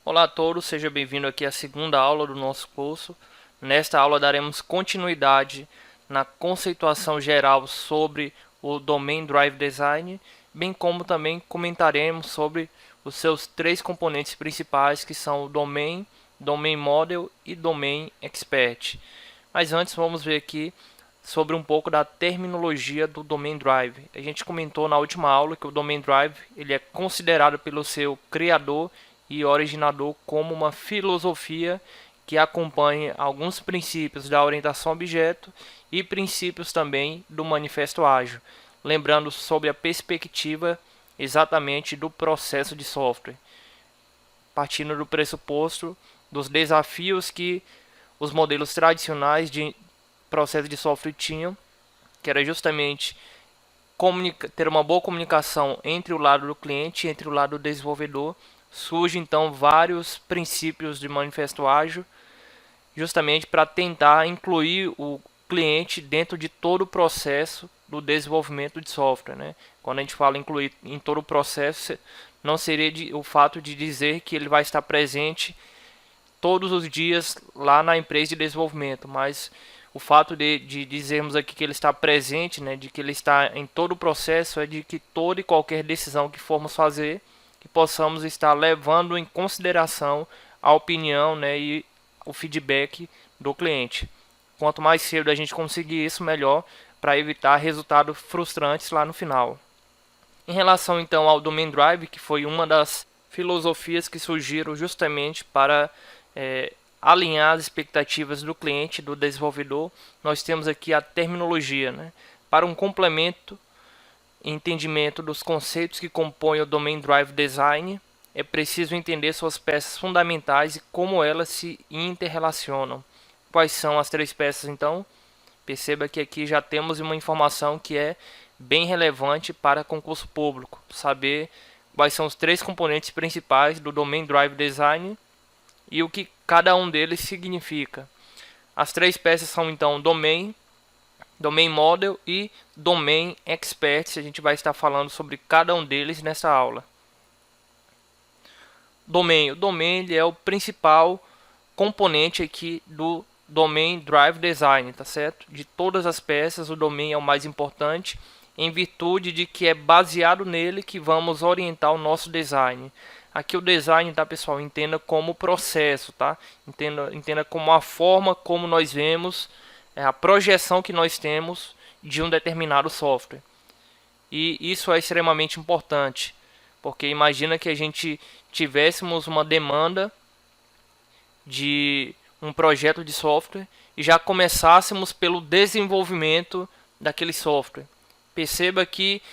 Olá a todos, seja bem-vindo aqui à segunda aula do nosso curso. Nesta aula daremos continuidade na conceituação geral sobre o Domain Drive Design, bem como também comentaremos sobre os seus três componentes principais, que são o Domain, Domain Model e Domain Expert. Mas antes vamos ver aqui sobre um pouco da terminologia do Domain Drive. A gente comentou na última aula que o Domain Drive ele é considerado pelo seu criador e originador como uma filosofia que acompanha alguns princípios da orientação a objeto e princípios também do manifesto ágil, lembrando sobre a perspectiva exatamente do processo de software, partindo do pressuposto dos desafios que os modelos tradicionais de processo de software tinham, que era justamente ter uma boa comunicação entre o lado do cliente e entre o lado do desenvolvedor. Surge então vários princípios de manifesto ágil, justamente para tentar incluir o cliente dentro de todo o processo do desenvolvimento de software, né? Quando a gente fala incluir em todo o processo, não seria o fato de dizer que ele vai estar presente todos os dias lá na empresa de desenvolvimento, mas o fato de dizermos aqui que ele está presente, né, de que ele está em todo o processo, é de que toda e qualquer decisão que formos fazer, que possamos estar levando em consideração a opinião, né, e o feedback do cliente. Quanto mais cedo a gente conseguir isso, melhor, para evitar resultados frustrantes lá no final. Em relação então ao Domain Drive, que foi uma das filosofias que surgiram justamente para alinhar as expectativas do cliente, do desenvolvedor, nós temos aqui a terminologia, né? Para um complemento e entendimento dos conceitos que compõem o Domain Drive Design, é preciso entender suas peças fundamentais e como elas se interrelacionam. Quais são as três peças então? Perceba que aqui já temos uma informação que é bem relevante para concurso público. Saber quais são os três componentes principais do Domain Drive Design e o que cada um deles significa. As três peças são então Domain, Domain Model e Domain Expert. A gente vai estar falando sobre cada um deles nessa aula. Domain. O Domain ele é o principal componente aqui do Domain Drive Design, tá certo? De todas as peças, o Domain é o mais importante, em virtude de que é baseado nele que vamos orientar o nosso design. Aqui o design, tá, pessoal? Entenda como processo, tá? Entenda como a forma como nós vemos, a projeção que nós temos de um determinado software. E isso é extremamente importante, porque imagina que a gente tivéssemos uma demanda de um projeto de software e já começássemos pelo desenvolvimento daquele software. Perceba que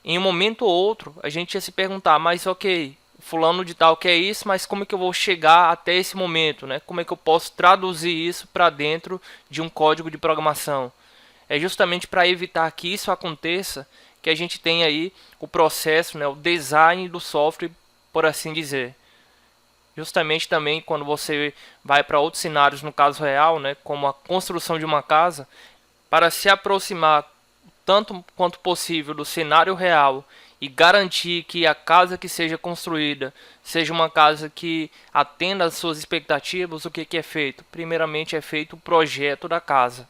em um momento ou outro a gente ia se perguntar, mas ok, fulano de tal quer isso, mas como é que eu vou chegar até esse momento, né? Como é que eu posso traduzir isso para dentro de um código de programação? É justamente para evitar que isso aconteça que a gente tem aí o processo, né, o design do software, por assim dizer. Justamente também quando você vai para outros cenários, no caso real, né, como a construção de uma casa, para se aproximar tanto quanto possível do cenário real e garantir que a casa que seja construída seja uma casa que atenda às suas expectativas, o que é feito? Primeiramente é feito o projeto da casa.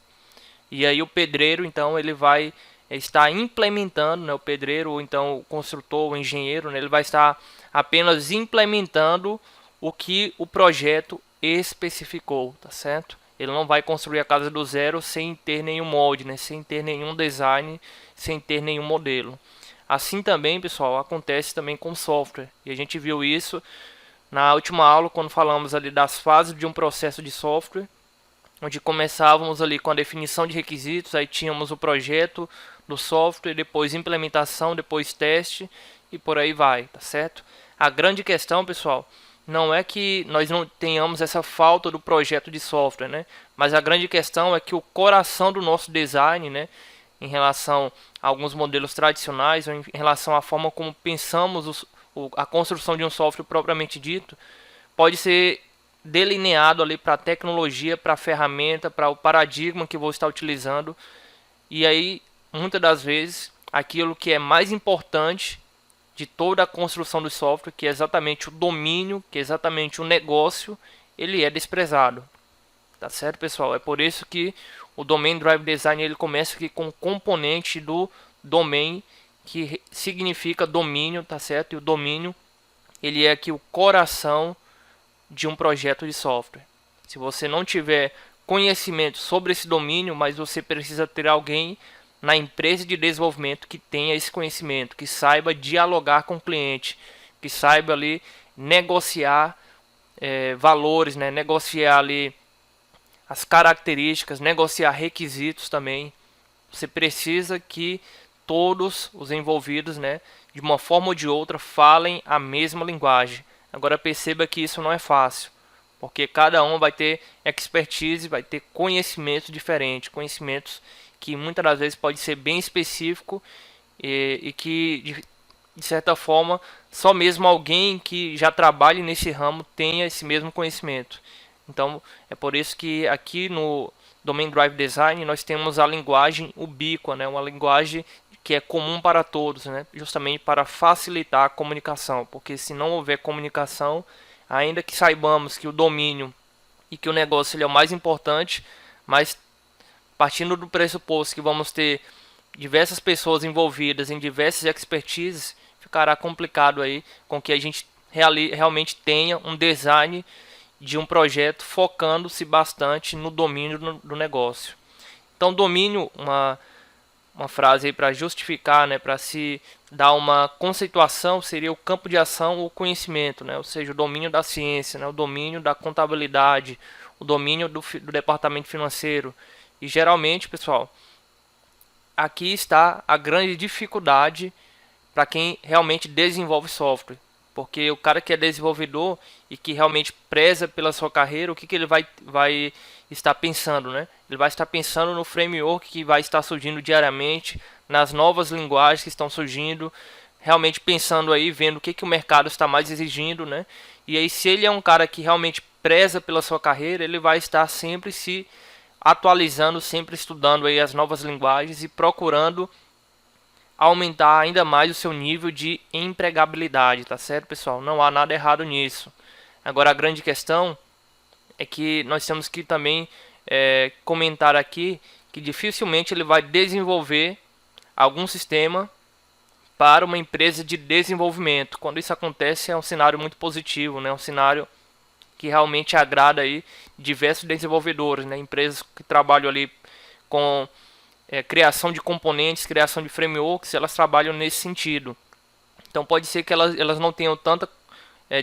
E aí o pedreiro, então, ele vai estar implementando, né, o pedreiro, ou então o construtor, o engenheiro, né, ele vai estar apenas implementando o que o projeto especificou, tá certo? Ele não vai construir a casa do zero sem ter nenhum molde, né, sem ter nenhum design, sem ter nenhum modelo. Assim também, pessoal, acontece também com software. E a gente viu isso na última aula, quando falamos ali das fases de um processo de software, onde começávamos ali com a definição de requisitos, aí tínhamos o projeto do software, depois implementação, depois teste e por aí vai, tá certo? A grande questão, pessoal, não é que nós não tenhamos essa falta do projeto de software, né? Mas a grande questão é que o coração do nosso design, né, em relação a alguns modelos tradicionais, ou em relação à forma como pensamos a construção de um software propriamente dito, pode ser delineado ali para a tecnologia, para a ferramenta, para o paradigma que vou estar utilizando. E aí, muitas das vezes, aquilo que é mais importante de toda a construção do software, que é exatamente o domínio, que é exatamente o negócio, ele é desprezado. Tá certo, pessoal? É por isso que o Domain Drive Design ele começa aqui com o componente do domain, que significa domínio, tá certo? E o domínio ele é aqui o coração de um projeto de software. Se você não tiver conhecimento sobre esse domínio, mas você precisa ter alguém na empresa de desenvolvimento que tenha esse conhecimento, que saiba dialogar com o cliente, que saiba ali negociar valores, né? Negociar ali as características, negociar requisitos também. Você precisa que todos os envolvidos, né, de uma forma ou de outra, falem a mesma linguagem. Agora perceba que isso não é fácil, porque cada um vai ter expertise, vai ter conhecimentos diferentes, conhecimentos que muitas das vezes pode ser bem específico e que de certa forma só mesmo alguém que já trabalhe nesse ramo tenha esse mesmo conhecimento. Então é por isso que aqui no Domain Drive Design nós temos a linguagem ubíqua, né? Uma linguagem que é comum para todos, né? Justamente para facilitar a comunicação, porque se não houver comunicação, ainda que saibamos que o domínio e que o negócio ele é o mais importante, mas partindo do pressuposto que vamos ter diversas pessoas envolvidas em diversas expertises, ficará complicado aí com que a gente realmente tenha um design de um projeto focando-se bastante no domínio do negócio. Então, domínio, uma frase aí para justificar, né, para se dar uma conceituação, seria o campo de ação ou conhecimento, né, ou seja, o domínio da ciência, né, o domínio da contabilidade, o domínio do departamento financeiro. E geralmente, pessoal, aqui está a grande dificuldade para quem realmente desenvolve software. Porque o cara que é desenvolvedor e que realmente preza pela sua carreira, o que ele vai estar pensando, né? Ele vai estar pensando no framework que vai estar surgindo diariamente, nas novas linguagens que estão surgindo, realmente pensando aí, vendo o que o mercado está mais exigindo, né? E aí, se ele é um cara que realmente preza pela sua carreira, ele vai estar sempre se atualizando, sempre estudando aí as novas linguagens e procurando aumentar ainda mais o seu nível de empregabilidade, tá certo, pessoal? Não há nada errado nisso. Agora, a grande questão é que nós temos que também comentar aqui que dificilmente ele vai desenvolver algum sistema para uma empresa de desenvolvimento. Quando isso acontece, é um cenário muito positivo, né? Um cenário que realmente agrada aí diversos desenvolvedores, né? Empresas que trabalham ali com criação de componentes, criação de frameworks, elas trabalham nesse sentido. Então pode ser que elas não tenham tanta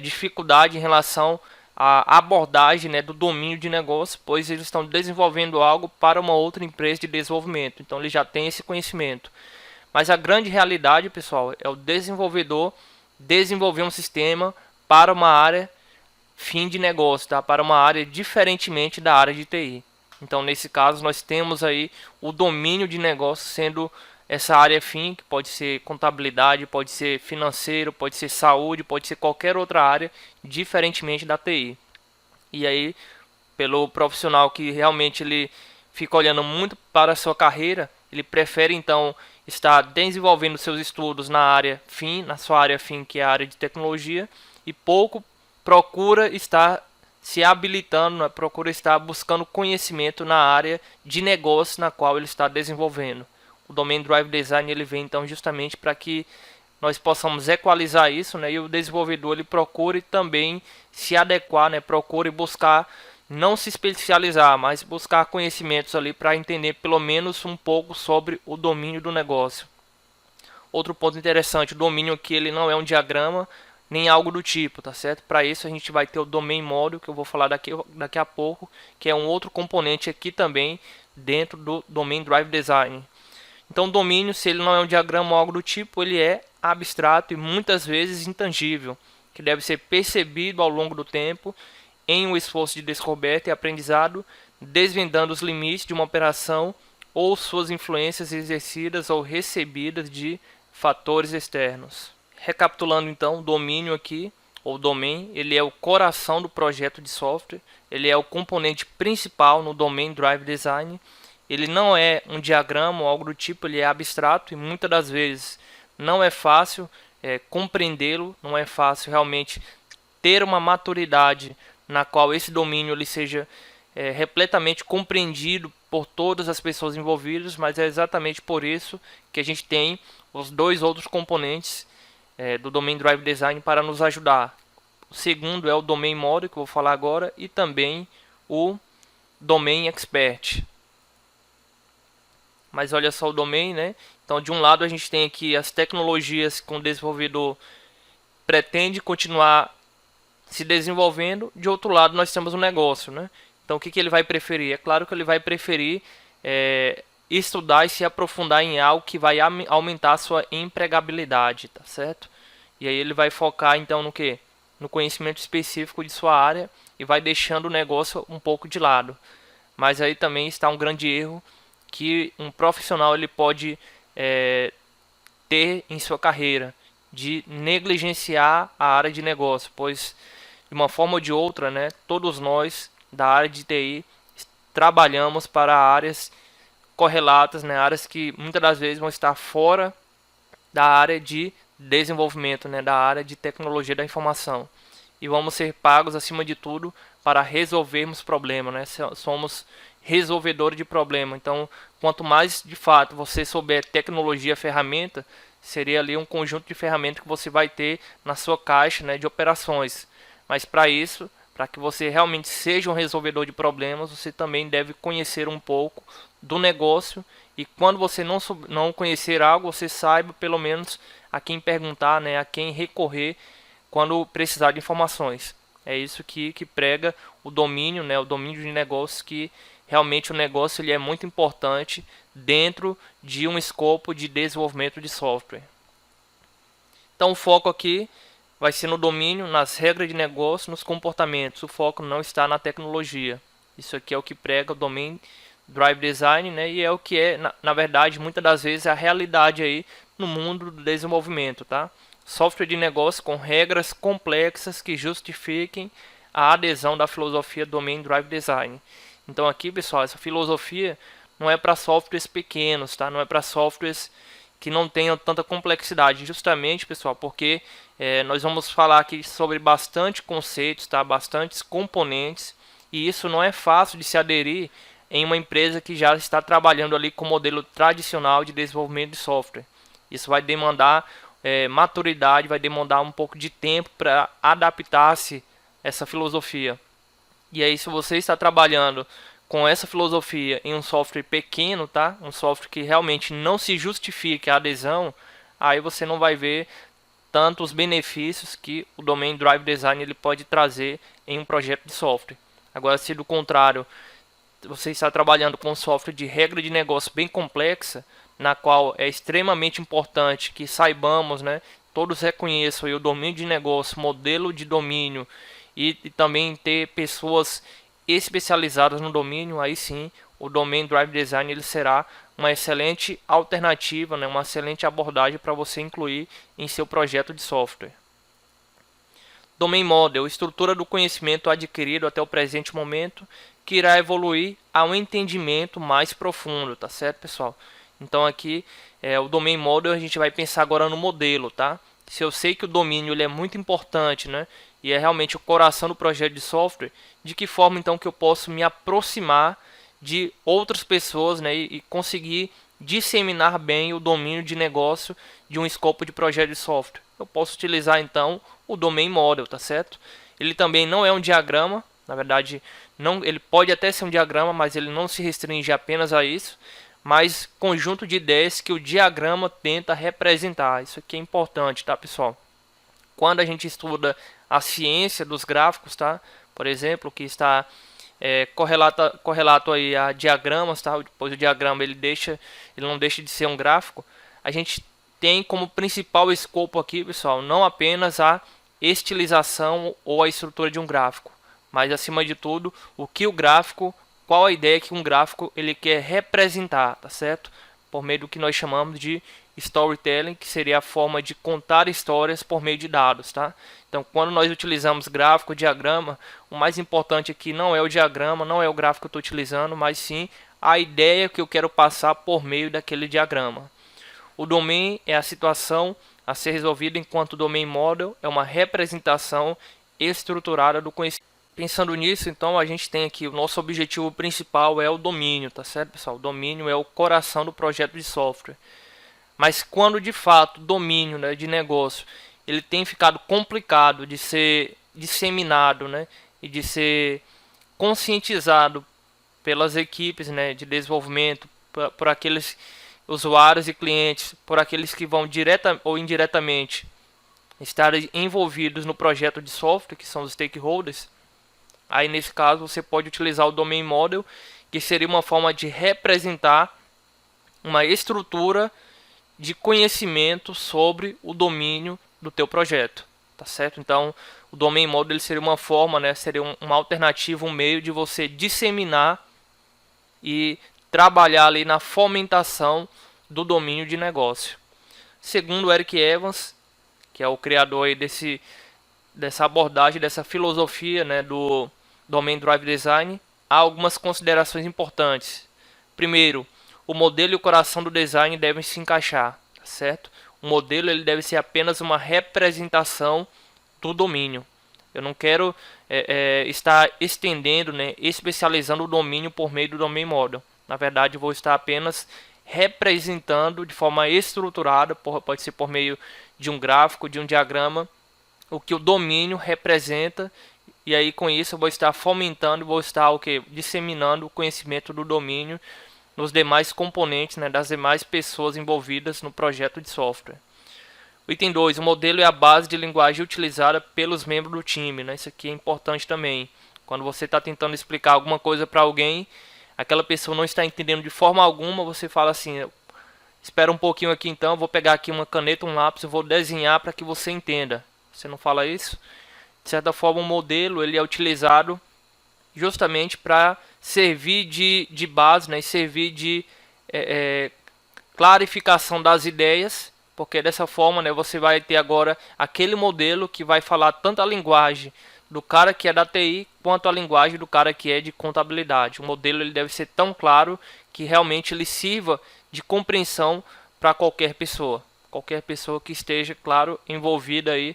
dificuldade em relação à abordagem, né, do domínio de negócio, pois eles estão desenvolvendo algo para uma outra empresa de desenvolvimento. Então eles já têm esse conhecimento. Mas a grande realidade, pessoal, é o desenvolvedor desenvolver um sistema para uma área fim de negócio, tá? Para uma área diferentemente da área de TI. Então, nesse caso, nós temos aí o domínio de negócio sendo essa área fim, que pode ser contabilidade, pode ser financeiro, pode ser saúde, pode ser qualquer outra área, diferentemente da TI. E aí, pelo profissional que realmente ele fica olhando muito para a sua carreira, ele prefere então estar desenvolvendo seus estudos na área fim, na sua área fim, que é a área de tecnologia, e pouco procura estar se habilitando, né? Procura estar buscando conhecimento na área de negócio na qual ele está desenvolvendo. O Domain Drive Design ele vem então justamente para que nós possamos equalizar isso, né? E o desenvolvedor ele procure também se adequar, né? Procure buscar não se especializar, mas buscar conhecimentos ali para entender pelo menos um pouco sobre o domínio do negócio. Outro ponto interessante, o domínio aqui ele não é um diagrama, nem algo do tipo, tá certo? Para isso a gente vai ter o Domain Model, que eu vou falar daqui a pouco, que é um outro componente aqui também dentro do Domain Drive Design. Então o domínio, se ele não é um diagrama ou algo do tipo, ele é abstrato e muitas vezes intangível, que deve ser percebido ao longo do tempo em um esforço de descoberta e aprendizado, desvendando os limites de uma operação ou suas influências exercidas ou recebidas de fatores externos. Recapitulando então, o domínio aqui, ou domain, ele é o coração do projeto de software, ele é o componente principal no Domain Drive Design. Ele não é um diagrama ou algo do tipo, ele é abstrato e muitas das vezes não é fácil compreendê-lo, não é fácil realmente ter uma maturidade na qual esse domínio ele seja repletamente compreendido por todas as pessoas envolvidas, mas é exatamente por isso que a gente tem os dois outros componentes do Domain Drive Design para nos ajudar. O segundo é o Domain Model, que eu vou falar agora, e também o Domain Expert. Mas olha só o domain, né? Então, de um lado a gente tem aqui as tecnologias que o desenvolvedor pretende continuar se desenvolvendo. De outro lado, nós temos um negócio, né? Então, o que ele vai preferir? É claro que ele vai preferir estudar e se aprofundar em algo que vai aumentar a sua empregabilidade, tá certo? E aí ele vai focar, então, no quê? No conhecimento específico de sua área e vai deixando o negócio um pouco de lado. Mas aí também está um grande erro que um profissional ele pode ter em sua carreira, de negligenciar a área de negócio, pois de uma forma ou de outra, né, todos nós da área de TI trabalhamos para áreas correlatas, né, áreas que muitas das vezes vão estar fora da área de desenvolvimento, né, da área de tecnologia da informação. E vamos ser pagos acima de tudo para resolvermos problemas, né? Somos resolvedores de problema. Então, quanto mais de fato você souber tecnologia, ferramenta, seria ali um conjunto de ferramentas que você vai ter na sua caixa, né, de operações. Mas para isso, para que você realmente seja um resolvedor de problemas, você também deve conhecer um pouco do negócio. E quando você não conhecer algo, você saiba pelo menos a quem perguntar, né, a quem recorrer quando precisar de informações. É isso que prega o domínio, né, o domínio de negócios, que realmente o negócio ele é muito importante dentro de um escopo de desenvolvimento de software. Então o foco aqui vai ser no domínio, nas regras de negócio, nos comportamentos. O foco não está na tecnologia. Isso aqui é o que prega o Domain Drive Design, né, e é o que é, na verdade, muitas das vezes a realidade aí no mundo do desenvolvimento, tá? Software de negócio com regras complexas que justifiquem a adesão da filosofia Domain Drive Design. Então aqui, pessoal, essa filosofia não é para softwares pequenos, tá? Não é para softwares que não tenham tanta complexidade, justamente, pessoal, porque nós vamos falar aqui sobre bastante conceitos, tá? Bastantes componentes, e isso não é fácil de se aderir em uma empresa que já está trabalhando ali com o modelo tradicional de desenvolvimento de software. Isso vai demandar maturidade, vai demandar um pouco de tempo para adaptar-se a essa filosofia. E aí, se você está trabalhando com essa filosofia em um software pequeno, tá? Um software que realmente não se justifique a adesão, aí você não vai ver tantos benefícios que o Domain Drive Design ele pode trazer em um projeto de software. Agora, se do contrário, você está trabalhando com um software de regra de negócio bem complexa, na qual é extremamente importante que saibamos, né, todos reconheçam aí o domínio de negócio, modelo de domínio e também ter pessoas especializadas no domínio, aí sim o Domain Drive Design ele será uma excelente alternativa, né, uma excelente abordagem para você incluir em seu projeto de software. Domain Model, estrutura do conhecimento adquirido até o presente momento, que irá evoluir a um entendimento mais profundo, tá certo, pessoal? Então aqui o Domain Model a gente vai pensar agora no modelo, tá? Se eu sei que o domínio ele é muito importante, né? E é realmente o coração do projeto de software, de que forma então que eu posso me aproximar de outras pessoas, né? E conseguir disseminar bem o domínio de negócio de um escopo de projeto de software. Eu posso utilizar então o Domain Model, tá certo? Ele também não é um diagrama, na verdade, não, ele pode até ser um diagrama, mas ele não se restringe apenas a isso, mas conjunto de ideias que o diagrama tenta representar. Isso aqui é importante, tá, pessoal? Quando a gente estuda a ciência dos gráficos, tá? Por exemplo, que está correlato aí a diagramas, tá? Depois o diagrama ele não deixa de ser um gráfico. A gente tem como principal escopo aqui, pessoal, não apenas a estilização ou a estrutura de um gráfico, mas acima de tudo, o que o gráfico, qual a ideia que um gráfico ele quer representar, tá certo? Por meio do que nós chamamos de storytelling, que seria a forma de contar histórias por meio de dados, tá? Então, quando nós utilizamos gráfico, diagrama, o mais importante aqui não é o diagrama, não é o gráfico que eu estou utilizando, mas sim a ideia que eu quero passar por meio daquele diagrama. O domain é a situação, a ser resolvida, enquanto o Domain Model é uma representação estruturada do conhecimento. Pensando nisso, então, a gente tem aqui o nosso objetivo principal é o domínio, tá certo, pessoal? O domínio é o coração do projeto de software. Mas quando de fato o domínio, né, de negócio ele tem ficado complicado de ser disseminado, né, e de ser conscientizado pelas equipes, né, de desenvolvimento, por aqueles usuários e clientes, por aqueles que vão direta ou indiretamente estar envolvidos no projeto de software, que são os stakeholders. Aí nesse caso você pode utilizar o Domain Model, que seria uma forma de representar uma estrutura de conhecimento sobre o domínio do teu projeto, tá certo? Então, o Domain Model ele seria uma forma, né, seria uma alternativa, um meio de você disseminar e trabalhar ali na fomentação do domínio de negócio. Segundo o Eric Evans, que é o criador aí dessa abordagem, dessa filosofia, né, do Domain Drive Design, há algumas considerações importantes. Primeiro, o modelo e o coração do design devem se encaixar, tá certo? O modelo ele deve ser apenas uma representação do domínio. Eu não quero estar estendendo, né, especializando o domínio por meio do Domain Model. Na verdade, eu vou estar apenas representando de forma estruturada, pode ser por meio de um gráfico, de um diagrama, o que o domínio representa. E aí com isso eu vou estar fomentando, vou estar disseminando o conhecimento do domínio nos demais componentes, né, das demais pessoas envolvidas no projeto de software. O item 2, o modelo é a base de linguagem utilizada pelos membros do time, né? Isso aqui é importante também. Quando você está tentando explicar alguma coisa para alguém, aquela pessoa não está entendendo de forma alguma, você fala assim, espera um pouquinho aqui então, eu vou pegar aqui uma caneta, um lápis, eu vou desenhar para que você entenda. Você não fala isso? De certa forma, o modelo ele é utilizado justamente para servir de base, né, e servir de clarificação das ideias, porque dessa forma, né, você vai ter agora aquele modelo que vai falar tanto a linguagem do cara que é da TI quanto a linguagem do cara que é de contabilidade. O modelo ele deve ser tão claro que realmente ele sirva de compreensão para qualquer pessoa que esteja, claro, envolvida aí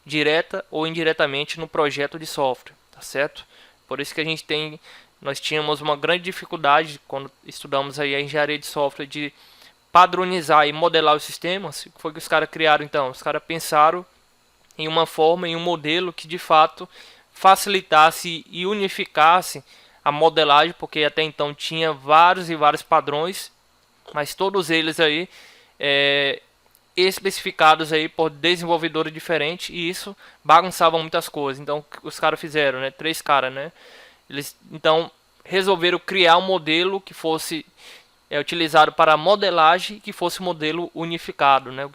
direta ou indiretamente no projeto de software, tá certo? Por isso que nós tínhamos uma grande dificuldade quando estudamos aí a engenharia de software de padronizar e modelar os sistemas. O que foi que os caras criaram então? Os caras pensaram em uma forma, em um modelo que de fato facilitasse e unificasse a modelagem, porque até então tinha vários e vários padrões, mas todos eles aí especificados aí por desenvolvedores diferentes, e isso bagunçava muitas coisas. Então os caras fizeram, né? 3 caras, né? Eles então resolveram criar um modelo que fosse utilizado para modelagem, que fosse um modelo unificado, né? O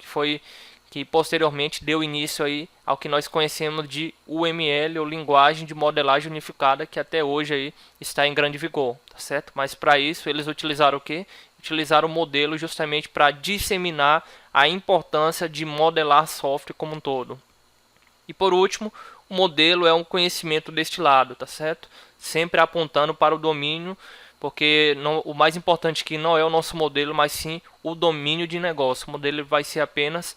que posteriormente deu início aí ao que nós conhecemos de UML, ou linguagem de modelagem unificada, que até hoje aí está em grande vigor, tá certo? Mas para isso eles utilizaram o quê? Utilizaram o modelo justamente para disseminar a importância de modelar software como um todo. E por último, o modelo é um conhecimento destilado, tá certo? Sempre apontando para o domínio, porque o mais importante aqui não é o nosso modelo, mas sim o domínio de negócio. O modelo vai ser apenas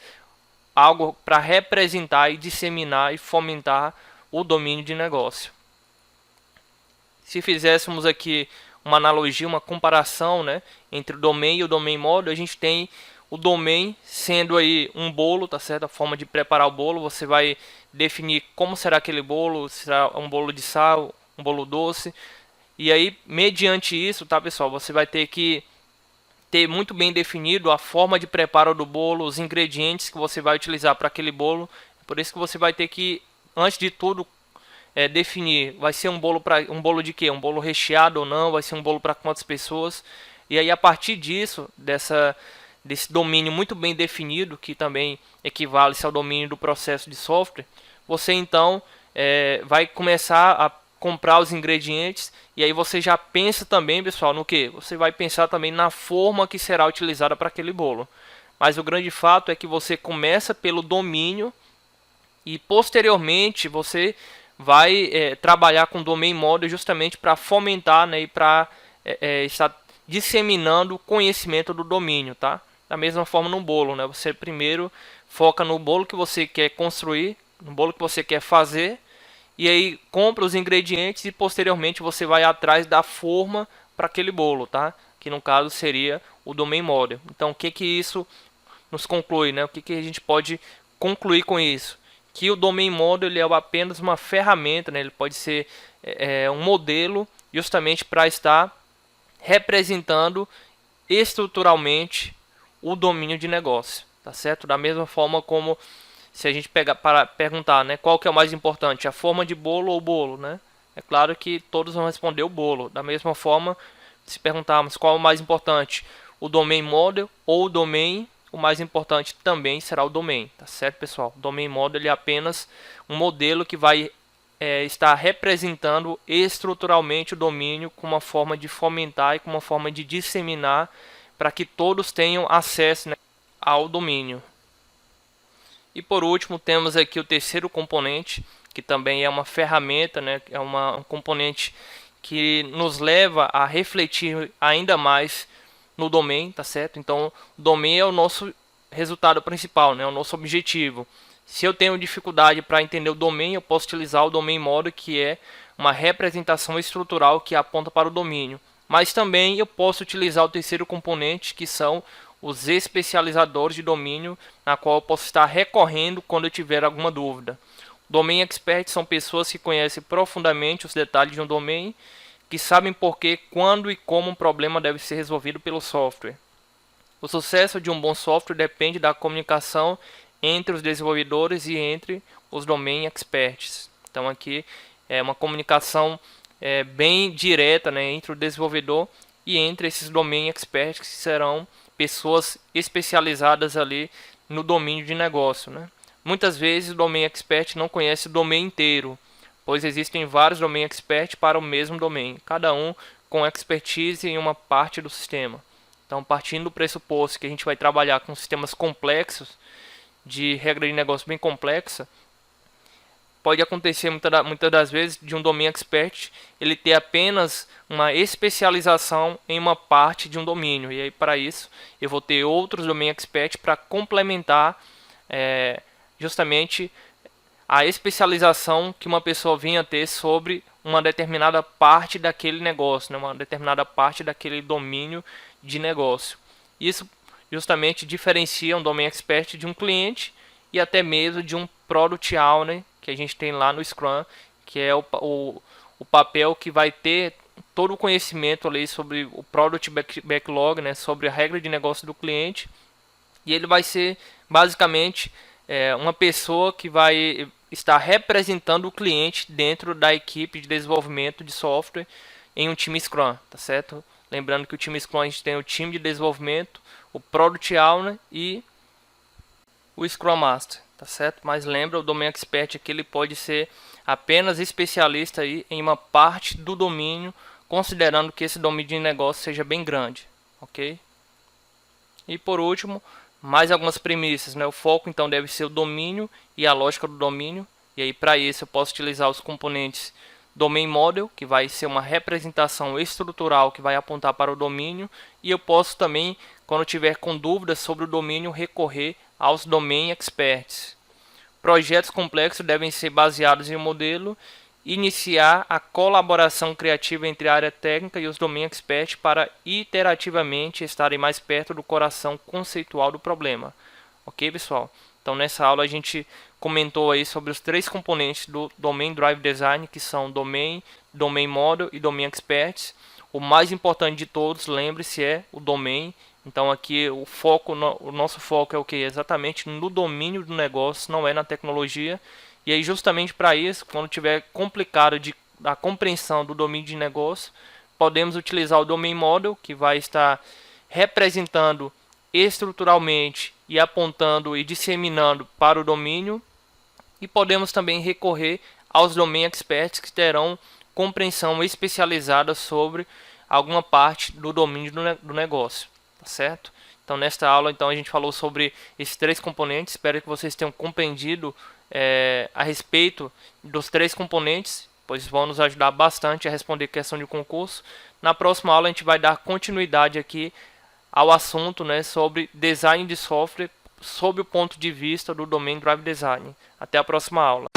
algo para representar e disseminar e fomentar o domínio de negócio. Se fizéssemos aqui uma analogia, uma comparação, né, entre o domain e o domain model, a gente tem o domain sendo aí um bolo, tá certo? A forma de preparar o bolo, você vai definir como será aquele bolo, será um bolo de sal, um bolo doce. E aí, mediante isso, tá, pessoal, você vai ter que ter muito bem definido a forma de preparo do bolo, os ingredientes que você vai utilizar para aquele bolo. Por isso que você vai ter que, antes de tudo, definir, vai ser um bolo de quê? Um bolo recheado ou não? Vai ser um bolo para quantas pessoas? E aí, a partir disso, desse domínio muito bem definido, que também equivale ao domínio do processo de software, você então vai começar a comprar os ingredientes, e aí você já pensa também, pessoal, no que? Você vai pensar também na forma que será utilizada para aquele bolo. Mas o grande fato é que você começa pelo domínio e posteriormente você vai trabalhar com o Domain Model justamente para fomentar, né, e para estar disseminando o conhecimento do domínio, tá? Da mesma forma no bolo, né? Você primeiro foca no bolo que você quer construir, no bolo que você quer fazer, e aí compra os ingredientes e posteriormente você vai atrás da forma para aquele bolo, tá? Que no caso seria o Domain Model. Então, o que que isso nos conclui, né? O que que a gente pode concluir com isso? Que o Domain Model ele é apenas uma ferramenta, né? Ele pode ser um modelo justamente para estar representando estruturalmente o domínio de negócio, tá certo? Da mesma forma como se a gente pegar para perguntar, né, qual que é o mais importante, a forma de bolo ou o bolo, né? É claro que todos vão responder o bolo. Da mesma forma, se perguntarmos qual é o mais importante, o domain model ou o domain, o mais importante também será o domain, tá certo, pessoal? O domain model é apenas um modelo que vai estar representando estruturalmente o domínio com uma forma de fomentar e com uma forma de disseminar para que todos tenham acesso, né, ao domínio. E por último temos aqui o terceiro componente, que também é uma ferramenta, né, é um componente que nos leva a refletir ainda mais no domain, tá certo? Então, o domain é o nosso resultado principal, né, o nosso objetivo. Se eu tenho dificuldade para entender o domain, eu posso utilizar o domain model, que é uma representação estrutural que aponta para o domínio. Mas também eu posso utilizar o terceiro componente, que são os especializadores de domínio, na qual eu posso estar recorrendo quando eu tiver alguma dúvida. Domain Experts são pessoas que conhecem profundamente os detalhes de um domain, que sabem por que, quando e como um problema deve ser resolvido pelo software. O sucesso de um bom software depende da comunicação entre os desenvolvedores e entre os Domain Experts. Então aqui é uma comunicação bem direta, né, entre o desenvolvedor e entre esses Domain Experts, que serão pessoas especializadas ali no domínio de negócio, né? Muitas vezes o Domain Expert não conhece o domain inteiro, pois existem vários Domain Experts para o mesmo domain, cada um com expertise em uma parte do sistema. Então, partindo do pressuposto que a gente vai trabalhar com sistemas complexos, de regra de negócio bem complexa, pode acontecer muitas das vezes de um domain expert ele ter apenas uma especialização em uma parte de um domínio, e aí para isso eu vou ter outros domain experts para complementar justamente a especialização que uma pessoa vinha a ter sobre uma determinada parte daquele negócio, né? Uma determinada parte daquele domínio de negócio. Isso justamente diferencia um domain expert de um cliente e até mesmo de um product owner que a gente tem lá no Scrum, que é o papel que vai ter todo o conhecimento ali sobre o product backlog, né, sobre a regra de negócio do cliente, e ele vai ser basicamente uma pessoa que vai estar representando o cliente dentro da equipe de desenvolvimento de software em um time Scrum, tá certo? Lembrando que o time Scrum a gente tem o time de desenvolvimento, o Product Owner e o Scrum Master, tá certo? Mas lembra, o Domain Expert aqui ele pode ser apenas especialista aí em uma parte do domínio, considerando que esse domínio de negócio seja bem grande, ok? E por último, mais algumas premissas, né? O foco então deve ser o domínio e a lógica do domínio, e aí para isso eu posso utilizar os componentes Domain Model, que vai ser uma representação estrutural que vai apontar para o domínio, e eu posso também, quando tiver com dúvidas sobre o domínio, recorrer aos Domain Experts. Projetos complexos devem ser baseados em um modelo, iniciar a colaboração criativa entre a área técnica e os Domain Experts para iterativamente estarem mais perto do coração conceitual do problema. Ok, pessoal? Então nessa aula a gente comentou aí sobre os três componentes do Domain Drive Design, que são Domain, Domain Model e Domain Experts. O mais importante de todos, lembre-se, é o Domain. Então aqui o nosso foco é o que? Exatamente no domínio do negócio, não é na tecnologia. E aí justamente para isso, quando tiver complicado a compreensão do domínio de negócio, podemos utilizar o Domain Model, que vai estar representando estruturalmente e apontando e disseminando para o domínio, e podemos também recorrer aos Domain Experts, que terão compreensão especializada sobre alguma parte do domínio do negócio, tá certo? Então nesta aula então a gente falou sobre esses três componentes. Espero que vocês tenham compreendido a respeito dos três componentes, pois vão nos ajudar bastante a responder questão de concurso. Na próxima aula a gente vai dar continuidade aqui ao assunto, né, sobre design de software sob o ponto de vista do Domain Drive Design. Até a próxima aula.